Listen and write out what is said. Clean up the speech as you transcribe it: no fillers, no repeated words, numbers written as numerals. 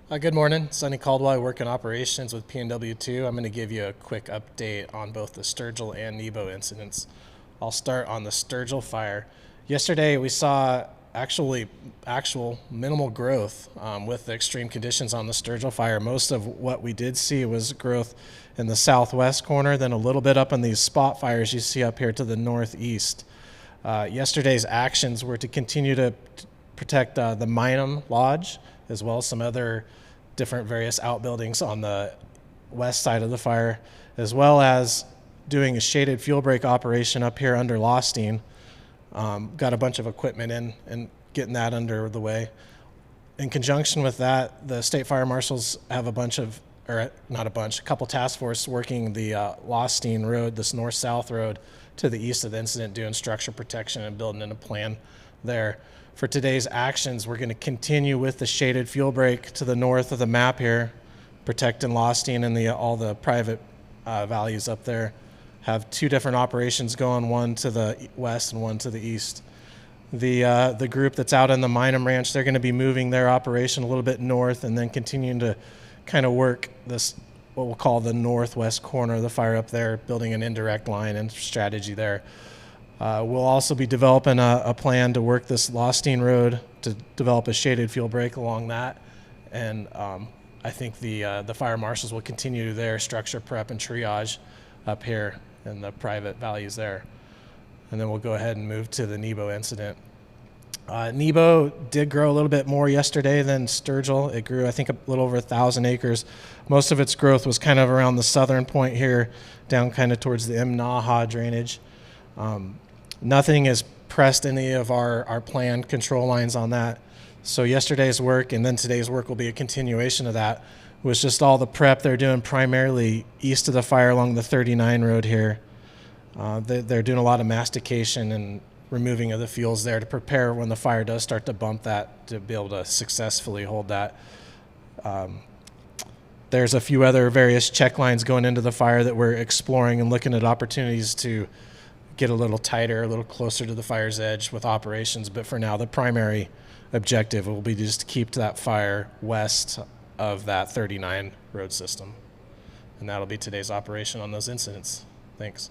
Good morning, Sonny Caldwell. I work in operations with PNW2. I'm going to give you a quick update on both the Sturgill and Nebo incidents. I'll start on the Sturgill fire. Yesterday we saw actual minimal growth with the extreme conditions on the Sturgill fire. Most of what we did see was growth in the southwest corner, then a little bit up in these spot fires you see up here to the northeast. Yesterday's actions were to continue to protect the Minam Lodge, as well as some other different various outbuildings on the west side of the fire, as well as doing a shaded fuel break operation up here under Lostine. Got a bunch of equipment in and getting that under the way. In conjunction with that, the state fire marshals have a couple task force working the Lostine Road, this north-south road to the east of the incident, doing structure protection and building in a plan there. For today's actions, we're going to continue with the shaded fuel break to the north of the map here, protecting Lostine and all the private values up there. Have two different operations going, one to the west and one to the east. The group that's out in the Minam Ranch, they're going to be moving their operation a little bit north and then continuing to kind of work this, what we'll call the northwest corner of the fire up there, building an indirect line and strategy there. We'll also be developing a plan to work this Lostine Road to develop a shaded fuel break along that. And I think the fire marshals will continue their structure prep and triage up here in the private values there. And then we'll go ahead and move to the Nebo incident. Nebo did grow a little bit more yesterday than Sturgill. It grew, I think, a little over 1,000 acres. Most of its growth was kind of around the southern point here, down kind of towards the Imnaha drainage. Nothing has pressed any of our planned control lines on that. So yesterday's work and then today's work will be a continuation of that. It was just all the prep they're doing primarily east of the fire along the 39 road here. They're doing a lot of mastication and removing of the fuels there to prepare when the fire does start to bump that, to be able to successfully hold that. There's a few other various check lines going into the fire that we're exploring and looking at opportunities to get a little tighter, a little closer to the fire's edge with operations. But for now, the primary objective will be just to keep that fire west of that 39 road system. And that'll be today's operation on those incidents. Thanks.